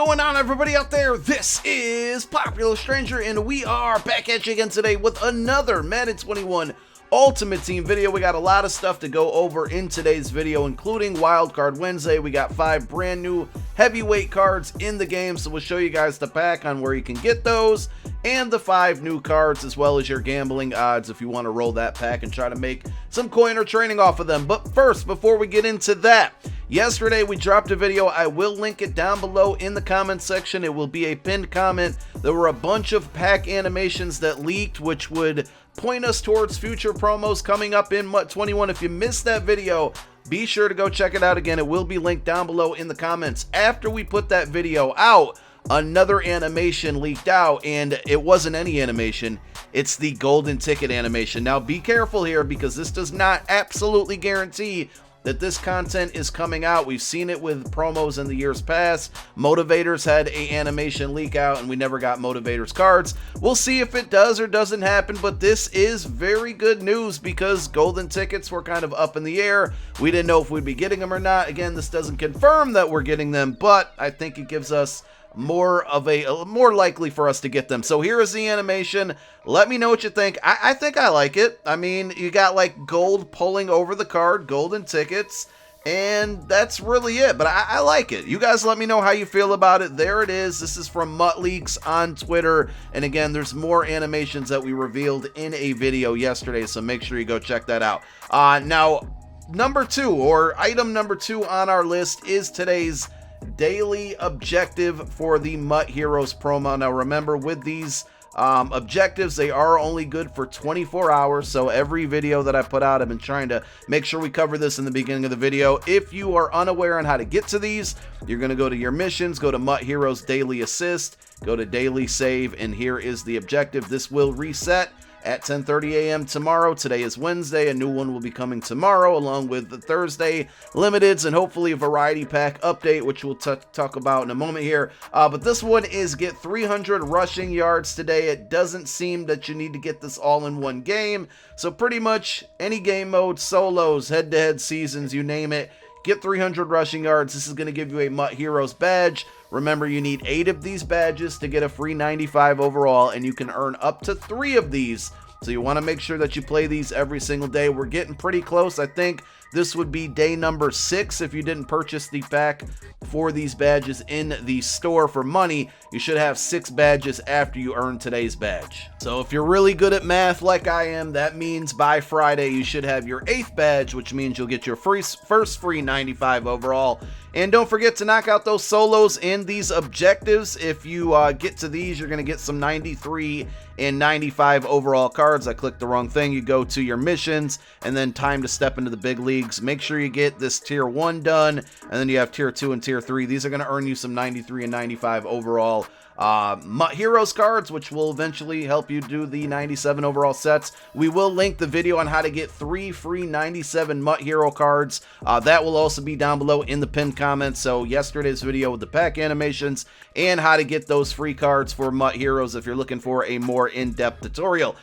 going on, everybody out there? This is Popular Stranger, and we are back at you again today with another Madden 21 Ultimate Team video. We got a lot of stuff to go over in today's video, including Wildcard Wednesday. We got 5 brand new heavyweight cards in the game, so we'll show you guys the pack on where you can get those, and the 5 new cards, as well as your gambling odds if you want to roll that pack and try to make some coin or training off of them. But first, before we get into that, yesterday we dropped a video. I will link it down below in the comment section. It will be a pinned comment. There were a bunch of pack animations that leaked, which would point us towards future promos coming up in MUT 21. If you missed that video, be sure to go check it out again. It will be linked down below in the comments. After we put that video out, another animation leaked out, and it wasn't any animation. It's the golden ticket animation. Now be careful here, because this does not absolutely guarantee that this content is coming out. We've seen it with promos in the years past. Motivators had a animation leak out and we never got Motivators cards. We'll see if it does or doesn't happen, but this is very good news because golden tickets were kind of up in the air. We didn't know if we'd be getting them or not. Again, this doesn't confirm that we're getting them, but I think it gives us more likely for us to get them. So here is the animation. Let me know what you think. I think I like it. I mean, you got like gold pulling over the card, golden tickets, and that's really it. But I like it. You guys let me know how you feel about it. There it is. This is from Mutt Leaks on Twitter. And again, there's more animations that we revealed in a video yesterday, so make sure you go check that out. Now, number 2, or item number 2 on our list is today's daily objective for the Mutt Heroes promo. Now remember, with these objectives, they are only good for 24 hours, so every video that I put out, I've been trying to make sure we cover this in the beginning of the video. If you are unaware on how to get to these, you're going to go to your missions, go to Mutt Heroes Daily Assist, go to Daily Save, and here is the objective. This will reset at 10:30 a.m. tomorrow. Today is Wednesday. A new one will be coming tomorrow, along with the Thursday limiteds and hopefully a variety pack update, which we'll talk about in a moment here. But this one is get 300 rushing yards today. It doesn't seem that you need to get this all in one game. So pretty much any game mode, solos, head-to-head seasons, you name it, get 300 rushing yards. This is going to give you a Mutt Heroes badge. Remember, you need 8 of these badges to get a free 95 overall, and you can earn up to 3 of these. So you want to make sure that you play these every single day. We're getting pretty close. I think this would be day number 6. If you didn't purchase the pack for these badges in the store for money, you should have 6 badges after you earn today's badge. So if you're really good at math like I am, that means by Friday you should have your 8th badge, which means you'll get your first free 95 overall. And don't forget to knock out those solos and these objectives. If you get to these, you're going to get some 93 and 95 overall cards. I clicked the wrong thing. You go to your missions and then time to step into the big leagues. Make sure you get this tier 1 done, and then you have tier 2 and tier 3. These are going to earn you some 93 and 95 overall Mutt Heroes cards, which will eventually help you do the 97 overall sets. We will link the video on how to get 3 free 97 Mutt Hero cards. That will also be down below in the pinned comments. So yesterday's video with the pack animations and how to get those free cards for Mutt Heroes if you're looking for a more in-depth tutorial.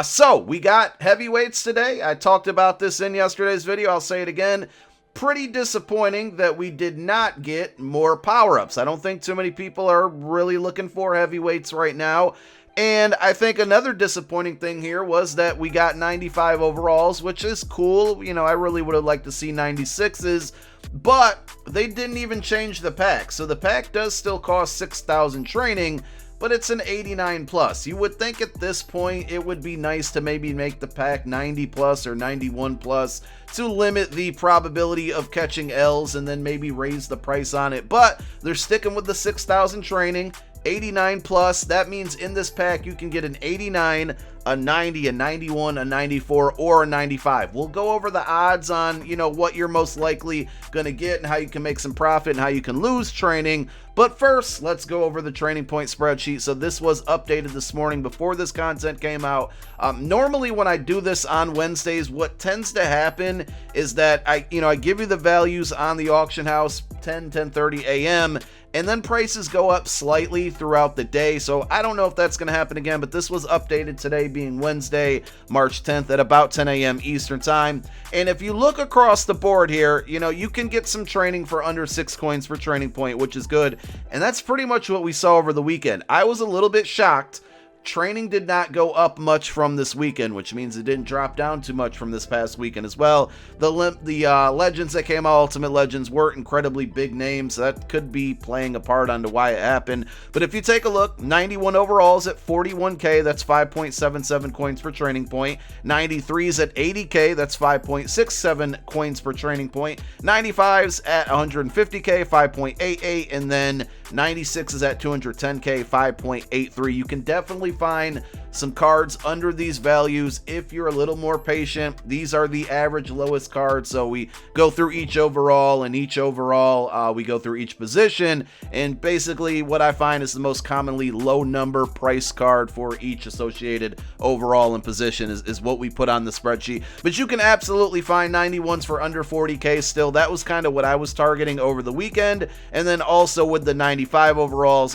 So we got heavyweights today. I talked about this in yesterday's video. I'll say it again. Pretty disappointing that we did not get more power-ups. I don't think too many people are really looking for heavyweights right now. And I think another disappointing thing here was that we got 95 overalls, which is cool. You know, I really would have liked to see 96s, but they didn't even change the pack. So the pack does still cost 6,000 training, but it's an 89 plus. You would think at this point it would be nice to maybe make the pack 90 plus or 91 plus to limit the probability of catching L's and then maybe raise the price on it. But they're sticking with the 6,000 training. 89 plus, that means in this pack you can get an 89, a 90, a 91, a 94, or a 95. We'll go over the odds on, you know, what you're most likely going to get and how you can make some profit and how you can lose training. But first, let's go over the training point spreadsheet. So this was updated this morning before this content came out. Normally when I do this on Wednesdays, what tends to happen is that I give you the values on the auction house 10:30 a.m. and then prices go up slightly throughout the day. So I don't know if that's going to happen again, but this was updated today, being Wednesday, March 10th at about 10 a.m. Eastern time. And if you look across the board here, you know, you can get some training for under 6 coins per training point, which is good. And that's pretty much what we saw over the weekend. I was a little bit shocked. Training did not go up much from this weekend, which means it didn't drop down too much from this past weekend as well. The legends that came out, Ultimate Legends, weren't incredibly big names, so that could be playing a part onto why it happened. But if you take a look, 91 overalls at 41k, that's 5.77 coins per training point. 93s at 80k, that's 5.67 coins per training point. 95s at 150k, 5.88, and then 96s at 210k, 5.83. You can definitely find some cards under these values if you're a little more patient. These are the average lowest cards, so we go through each overall, and each overall we go through each position, and basically what I find is the most commonly low number price card for each associated overall and position is what we put on the spreadsheet. But you can absolutely find 91s for under 40k still. That was kind of what I was targeting over the weekend. And then also with the 93 overalls,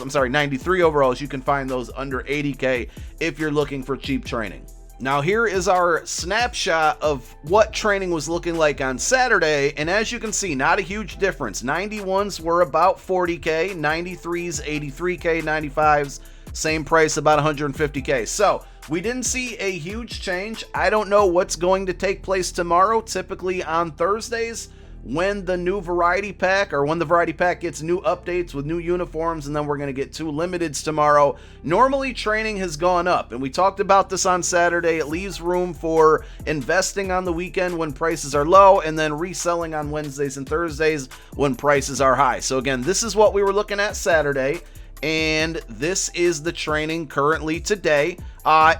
you can find those under 80k if you're looking for cheap training. Now here is our snapshot of what training was looking like on Saturday, and as you can see, not a huge difference. 91s were about 40k, 93s 83k, 95s same price, about 150k. So we didn't see a huge change. I don't know what's going to take place tomorrow. Typically on Thursdays, when the new variety pack, or when the variety pack gets new updates with new uniforms, and then we're going to get 2 limiteds tomorrow, normally training has gone up, and we talked about this on Saturday. It leaves room for investing on the weekend when prices are low, and then reselling on Wednesdays and Thursdays when prices are high. So again, this is what we were looking at Saturday, and this is the training currently today.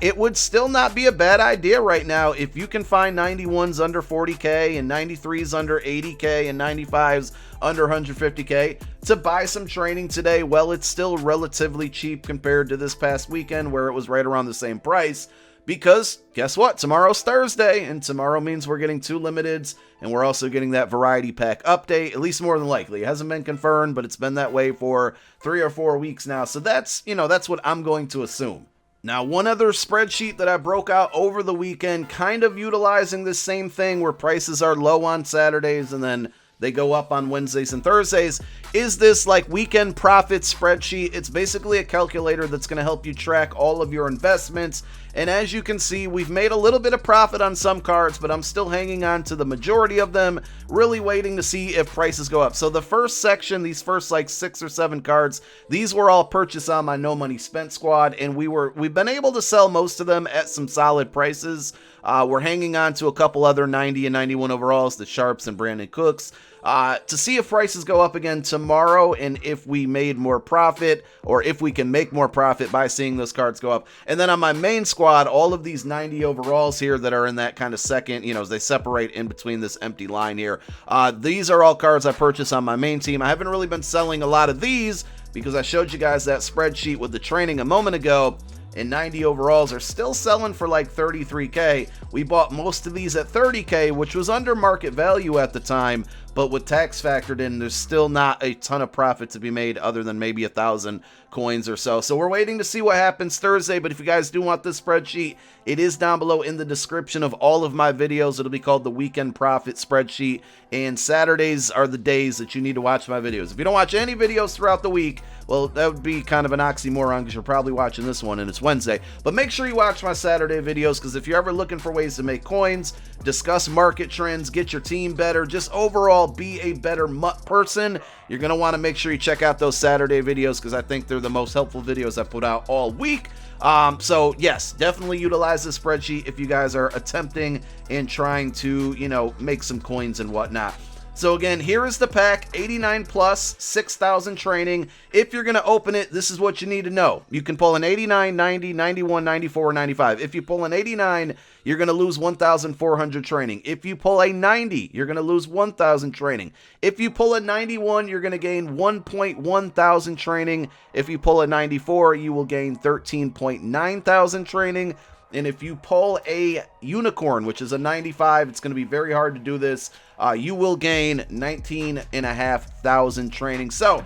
It would still not be a bad idea right now if you can find 91s under 40k and 93s under 80k and 95s under 150k to buy some training today. Well, it's still relatively cheap compared to this past weekend where it was right around the same price. Because guess what? Tomorrow's Thursday, and tomorrow means we're getting 2 limiteds, and we're also getting that variety pack update, at least more than likely. It hasn't been confirmed, but it's been that way for 3 or 4 weeks now. So that's what I'm going to assume. Now, one other spreadsheet that I broke out over the weekend, kind of utilizing this same thing where prices are low on Saturdays and then they go up on Wednesdays and Thursdays, is this like weekend profit spreadsheet. It's basically a calculator that's going to help you track all of your investments. And as you can see, we've made a little bit of profit on some cards, but I'm still hanging on to the majority of them, really waiting to see if prices go up. So the first section, these first like 6 or 7 cards, these were all purchased on my no money spent squad, and we've been able to sell most of them at some solid prices. We're hanging on to a couple other 90 and 91 overalls, the Sharps and Brandon Cooks, to see if prices go up again tomorrow, and if we made more profit, or if we can make more profit by seeing those cards go up. And then on my main squad, all of these 90 overalls here that are in that kind of second, as they separate in between this empty line here, these are all cards I purchased on my main team. I haven't really been selling a lot of these because I showed you guys that spreadsheet with the training a moment ago, and 90 overalls are still selling for like 33k. We bought most of these at 30k, which was under market value at the time, but with tax factored in, there's still not a ton of profit to be made other than maybe 1,000 coins or so. So we're waiting to see what happens Thursday, but if you guys do want this spreadsheet, it is down below in the description of all of my videos. It'll be called the Weekend Profit Spreadsheet, and Saturdays are the days that you need to watch my videos. If you don't watch any videos throughout the week, well, that would be kind of an oxymoron because you're probably watching this one and it's Wednesday. But make sure you watch my Saturday videos, because if you're ever looking for ways to make coins, discuss market trends, get your team better, just overall be a better MUT person, you're going to want to make sure you check out those Saturday videos, because I think they're the most helpful videos I put out all week. So yes, definitely utilize this spreadsheet if you guys are attempting and trying to, make some coins and whatnot. So again, here is the pack, 89 plus, 6,000 training. If you're going to open it, this is what you need to know. You can pull an 89, 90, 91, 94, or 95. If you pull an 89, you're going to lose 1,400 training. If you pull a 90, you're going to lose 1,000 training. If you pull a 91, you're going to gain 1.1 thousand training. If you pull a 94, you will gain 13.9 thousand training. And if you pull a unicorn, which is a 95, it's going to be very hard to do this. You will gain 19,500 training. So,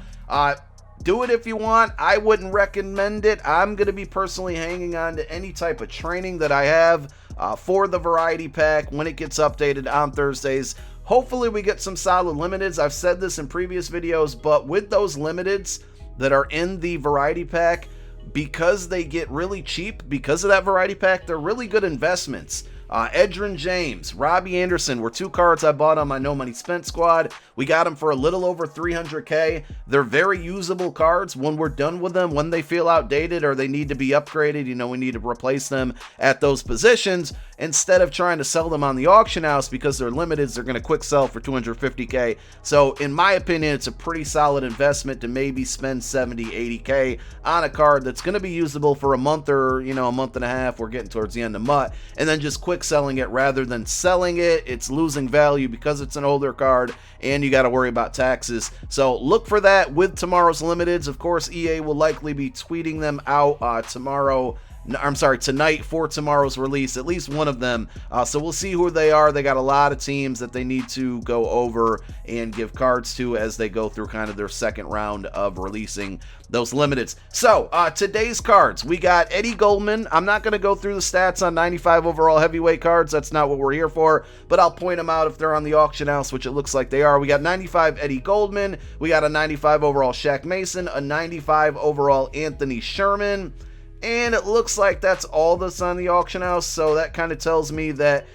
Do it if you want. I wouldn't recommend it. I'm going to be personally hanging on to any type of training that I have for the variety pack when it gets updated on Thursdays. Hopefully we get some solid limiteds. I've said this in previous videos, but with those limiteds that are in the variety pack, because they get really cheap because of that variety pack, they're really good investments. Edgerrin James, Robbie Anderson were 2 cards I bought on my No Money Spent squad. We got them for a little over 300k. They're very usable cards when we're done with them, when they feel outdated or they need to be upgraded. You know, we need to replace them at those positions. Instead of trying to sell them on the auction house because they're limited, they're going to quick sell for 250k. So in my opinion, it's a pretty solid investment to maybe spend 70, 80k on a card that's going to be usable for a month or, you know, a month and a half. We're getting towards the end of Mutt, and then just quick selling it rather than selling it. It's losing value because it's an older card and you got to worry about taxes. So look for that with tomorrow's limiteds. Of course, EA will likely be tweeting them out tonight for tomorrow's release, at least one of them. So we'll see who they are. They got a lot of teams that they need to go over and give cards to as they go through kind of their second round of releasing those limiteds. So today's cards, we got Eddie Goldman. I'm not going to go through the stats on 95 overall heavyweight cards. That's not what we're here for, but I'll point them out if they're on the auction house, which it looks like they are. We got 95 Eddie Goldman. We got a 95 overall Shaq Mason, a 95 overall Anthony Sherman. And it looks like that's all that's on the auction house, so that kind of tells me that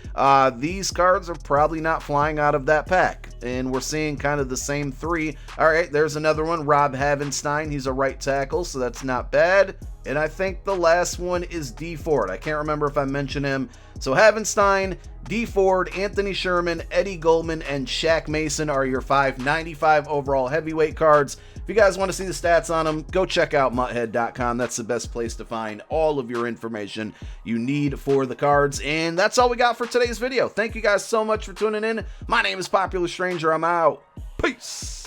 these cards are probably not flying out of that pack. And we're seeing kind of the same 3. All right, there's another one, Rob Havenstein. He's a right tackle, so that's not bad. And I think the last one is D Ford. I can't remember if I mentioned him. So Havenstein, D Ford, Anthony Sherman, Eddie Goldman, and Shaq Mason are your 595 overall heavyweight cards. If you guys want to see the stats on them, go check out mutthead.com. That's the best place to find all of your information you need for the cards. And that's all we got for today's video. Thank you guys so much for tuning in. My name is Popular Stranger. I'm out. Peace.